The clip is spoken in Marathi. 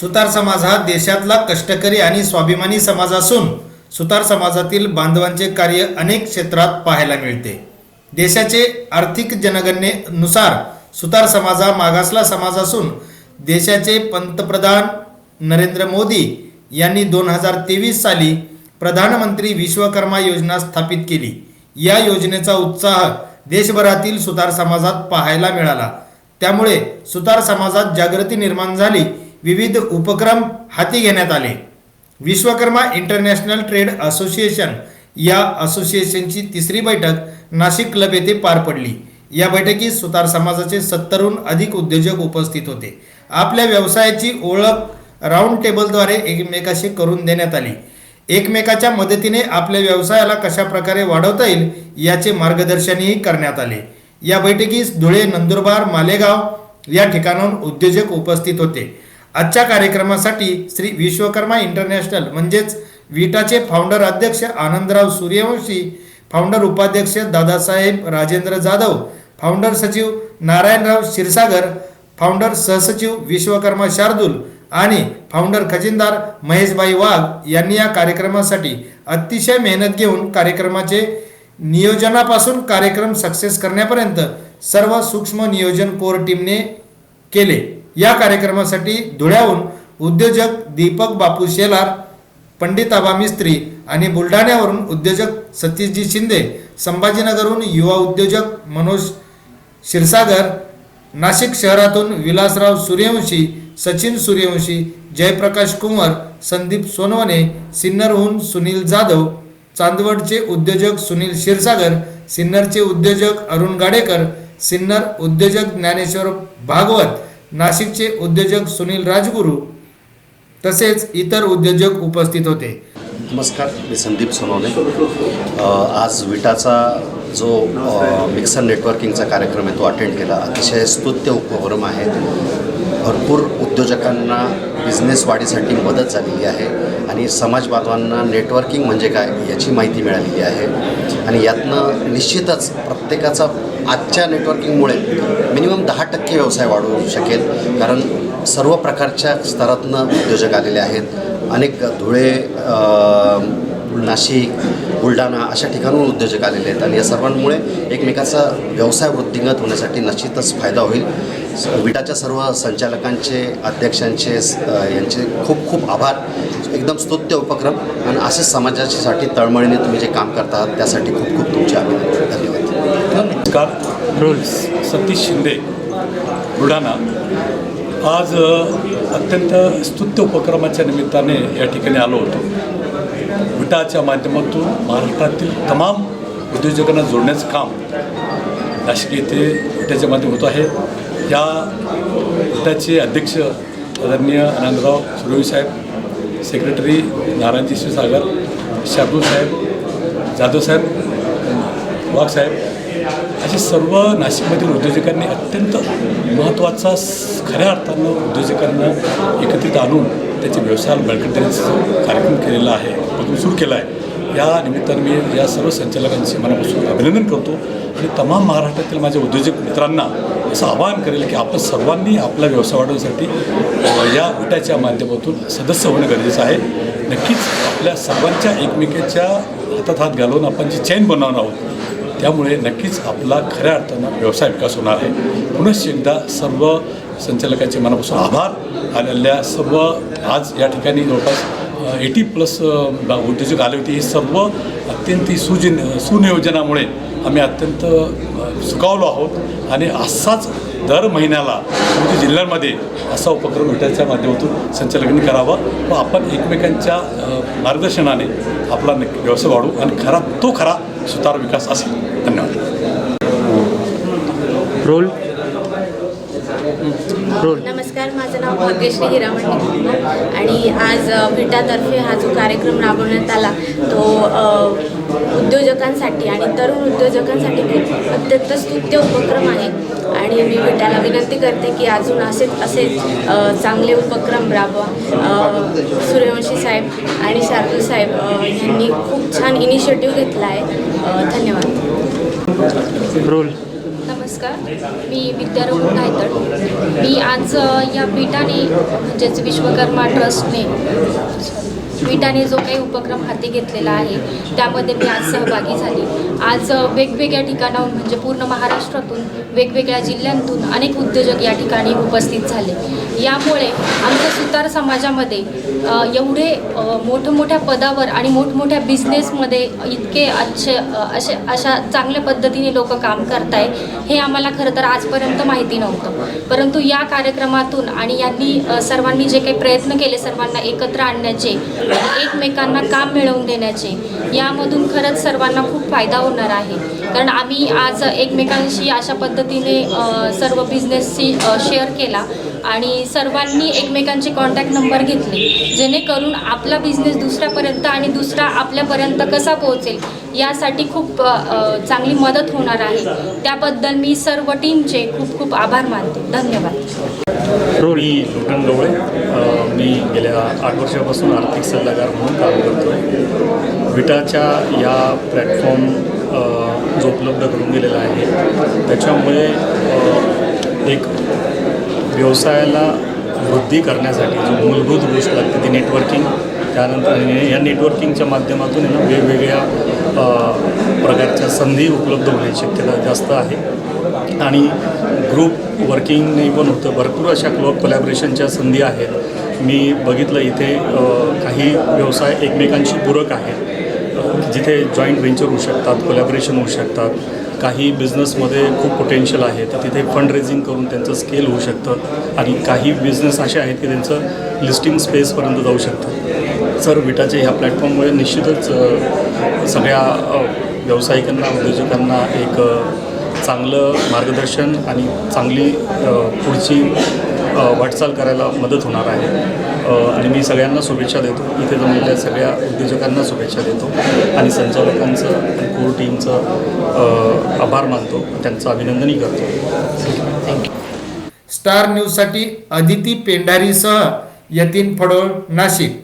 सुतार समाज हा देशातला कष्टकरी आणि स्वाभिमानी समाज असून सुतार समाजातील बांधवांचे कार्य अनेक क्षेत्रात पाहायला मिळते. देशाचे आर्थिक जनगणनेनुसार सुतार समाज हा मागासला समाज असून देशाचे पंतप्रधान नरेंद्र मोदी यांनी 2023 साली प्रधानमंत्री विश्वकर्मा योजना स्थापित केली. या योजनेचा उत्साह देशभरातील सुतार समाजात पाहायला मिळाला. त्यामुळे सुतार समाजात जागृती निर्माण झाली. विविध उपक्रम हाती घेण्यात आले. विश्वकर्मा इंटरनॅशनल ट्रेड असोसिएशन या असोसिएशनची तिसरी बैठक नाशिक क्लब येथे पार पडली. या बैठकीत सुतार समाजाचे 70हून अधिक उद्योजक उपस्थित होते. आपल्या व्यवसायाची ओळख राऊंड टेबलद्वारे एकमेकाशी करून देण्यात आली. एकमेकाच्या मदतीने आपल्या व्यवसायाला कशा प्रकारे वाढवता येईल याचे मार्गदर्शनही करण्यात आले. या बैठकीस धुळे, नंदुरबार, मालेगाव या ठिकाणाहून उद्योजक उपस्थित होते. आजच्या कार्यक्रमासाठी श्री विश्वकर्मा इंटरनॅशनल म्हणजेच विटाचे फाउंडर अध्यक्ष आनंदराव सूर्यवंशी, फाउंडर उपाध्यक्ष दादासाहेब राजेंद्र जाधव, फाउंडर सचिव नारायणराव क्षीरसागर, फाउंडर सहसचिव विश्वकर्मा शार्दूल आणि फाउंडर खजिनदार महेशभाई वाघ यांनी या कार्यक्रमासाठी अतिशय मेहनत घेऊन कार्यक्रमाचे नियोजनापासून कार्यक्रम सक्सेस करण्यापर्यंत सर्व सूक्ष्म नियोजन कोर टीमने केले. या कार्यक्रमासाठी धुळ्याहून उद्योजक दीपक बापू शेलार, पंडित आबा मिस्त्री आणि बुलढाण्यावरून उद्योजक सतीशजी शिंदे, संभाजीनगरहून युवा उद्योजक मनोज क्षीरसागर, नाशिक शहरातून विलासराव सूर्यवंशी, सचिन सूर्यवंशी, जयप्रकाश कुंवर, संदीप सोनवणे, सिन्नरहून सुनील जाधव, चांदवडचे उद्योजक सुनील क्षीरसागर, सिन्नरचे उद्योजक अरुण गाडेकर, सिन्नर उद्योजक ज्ञानेश्वर भागवत, नाशिकचे उद्योजक सुनील राजगुरू तसेच इतर उद्योजक उपस्थित होते. नमस्कार, मी संदीप सोनवणे. आज विटाचा जो मिक्सर नेटवर्किंगचा कार्यक्रम आहे तो अटेंड केला. अतिशय स्तुत्य उपक्रम आहे. भरपूर उद्योजकांना बिझनेस वाढीसाठी मदत झालेली आहे आणि समाज बांधवांना नेटवर्किंग म्हणजे काय याची माहिती मिळालेली आहे. आणि यातनं निश्चितच प्रत्येकाचा आजच्या नेटवर्किंगमुळे मिनिमम 10% व्यवसाय वाढू शकेल. कारण सर्व प्रकारच्या स्तरातनं उद्योजक आलेले आहेत. अनेक धुळे, नाशिक, बुलढाणा अशा ठिकाणून उद्योजक आलेले आहेत आणि या सर्वांमुळे एकमेकाचा व्यवसाय वृद्धिंगत होण्यासाठी निश्चितच फायदा होईल. विटाच्या सर्व संचालकांचे, अध्यक्षांचे यांचे खूप खूप आभार. एकदम स्तुत्य उपक्रम आणि असेच समाजासाठी तळमळीने तुम्ही जे काम करता आहात त्यासाठी खूप खूप तुमचे अभिनंदन. धन्यवाद. नमस्कार, सतीश शिंदे, बुलढाणा. आज अत्यंत स्तुत्य उपक्रमाच्या निमित्ताने या ठिकाणी आलो होतो. विटाच्या माध्यमातून महाराष्ट्रातील तमाम उद्योजकांना जोडण्याचं काम नाशिक येथे विटाच्या माध्यमात होत आहे. या विटाचे अध्यक्ष आदरणीय आनंदराव सूर्यवंशी साहेब, सेक्रेटरी नारायणजी क्षीरसागर, शार्दूल साहेब, जाधव साहेब, वाघ साहेब असे सर्व नाशिकमधील उद्योजकांनी अत्यंत महत्त्वाचा खऱ्या अर्थानं उद्योजकांना एकत्रित आणून त्याचे व्यवसायाला बळकट देण्याचा कार्यक्रम केलेला आहे, उपक्रम सुरू केला आहे. या निमित्ताने मी या सर्व संचालकांचे मनापासून अभिनंदन करतो आणि तमाम महाराष्ट्रातील माझ्या उद्योजक मित्रांना असं आवाहन करेल की आपण सर्वांनी आपला व्यवसाय वाढवण्यासाठी या विटाच्या माध्यमातून सदस्य होणं गरजेचं आहे. नक्कीच आपल्या सर्वांच्या एकमेकाच्या हातात हात घालून आपण जी चैन बनवणार आहोत त्यामुळे नक्कीच आपला खऱ्या अर्थानं व्यवसाय विकास होणार आहे. पुनश्च एकदा सर्व संचालकांचे मनापासून आभार. आलेल्या सर्व आज या ठिकाणी जवळपास 80+ उद्योजक आले होते. हे सर्व अत्यंत सुनियोजनामुळे आम्ही अत्यंत सुखावलो आहोत आणि असाच दर महिन्याला विविध जिल्ह्यांमध्ये असा उपक्रम विटाच्या माध्यमातून संचालकांनी करावा व आपण एकमेकांच्या मार्गदर्शनाने आपला व्यवसाय वाढू आणि खरा सुतार विकास असेल. धन्यवाद. नमस्कार, माझं नाव भाग्यश्री हिरामणी आणि आज विटातर्फे हा जो कार्यक्रम राबवण्यात आला तो उद्योजकांसाठी आणि तरुण उद्योजकांसाठी खूप अत्यंत स्तुत्य उपक्रम आहे आणि मी विटाला विनंती करते की अजून असे चांगले उपक्रम राबवा. सूर्यवंशी साहेब आणि शार्दूल साहेब यांनी खूप छान इनिशिएटिव्ह घेतला आहे. धन्यवाद. रोल. नमस्कार. नमस्कार, मी विद्या रघुनाथ धायतड. मी आज या विटाने म्हणजेच विश्वकर्मा ट्रस्टने विटाने जो काही उपक्रम हाती घेतलेला आहे त्यामध्ये मी आज सहभागी झाली. आज वेगवेगळ्या ठिकाणाहून म्हणजे पूर्ण महाराष्ट्रातून वेगवेगळ्या जिल्ह्यांतून अनेक उद्योजक या ठिकाणी उपस्थित झाले. यामुळे आमच्या सुतार समाजामध्ये एवढे मोठमोठ्या पदावर आणि मोठमोठ्या बिझनेसमध्ये इतके अशा चांगल्या पद्धतीने लोक काम करताय हे आम्हाला खरं तर आजपर्यंत माहिती नव्हतं. परंतु या कार्यक्रमातून आणि यांनी सर्वांनी जे काही प्रयत्न केले सर्वांना एकत्र आणण्याचे, एकमेकांना काम मिळवून देण्याचे, यामधून खरंच सर्वांना खूप फायदा होणार आहे. कारण आम्ही आज एकमेकांशी अशा पद्धतीने सर्व बिझनेसशी शेअर केला आणि सर्वांनी एकमेकांचे कॉन्टॅक्ट नंबर घेतले, जेणेकरून आपला बिझनेस दुसऱ्यापर्यंत आणि दुसरा आपल्यापर्यंत कसा पोहोचेल यासाठी खूप चांगली मदत होणार आहे. त्याबद्दल मी सर्व टीमचे खूप खूप आभार मानते. धन्यवाद. मी लुटन गवळे. मी गेल्या 8 वर्षापासून आर्थिक सल्लागार म्हणून काम करतो आहे. विटाच्या या प्लॅटफॉर्म जो उपलब्ध करून दिलेला आहे त्याच्यामुळे एक व्यवसायाला वृद्धी करण्यासाठी जी मूलभूत गोष्ट लागते ती नेटवर्किंग, त्यानंतर या नेटवर्किंगच्या माध्यमातून वेगवेगळ्या प्रकारच्या संधी उपलब्ध होण्याची शक्यता जास्त आहे आणि ग्रुप वर्किंगने पण होतं. भरपूर अशा कोलॅबरेशनच्या संधी आहेत. मी बघितलं इथे काही व्यवसाय एकमेकांशी पूरक आहेत, जिथे जॉईंट व्हेंचर होऊ शकतात, कोलॅबरेशन होऊ शकतात. काही बिझनेसमध्ये खूप पोटेन्शियल आहे तर तिथे फंड रेझिंग करून त्यांचं स्केल होऊ शकतं आणि काही बिझनेस असे आहेत की त्यांचं लिस्टिंग स्पेसपर्यंत जाऊ शकतं. सर, विटाच्या ह्या प्लॅटफॉर्ममुळे निश्चितच सगळ्या व्यावसायिकांना, उद्योजकांना एक चांगलं मार्गदर्शन आणि चांगली पुढची वाटचाल करायला मदत होणार आहे आणि मी सगळ्यांना शुभेच्छा देतो. इथे जमलेल्या सगळ्या उद्योजकांना शुभेच्छा देतो आणि संचालकांचं आणि कोर टीमचं आभार मानतो, त्यांचं अभिनंदनही करतो. स्टार न्यूजसाठी अदिती पेंढारीसह यतीन फडोळ, नाशिक.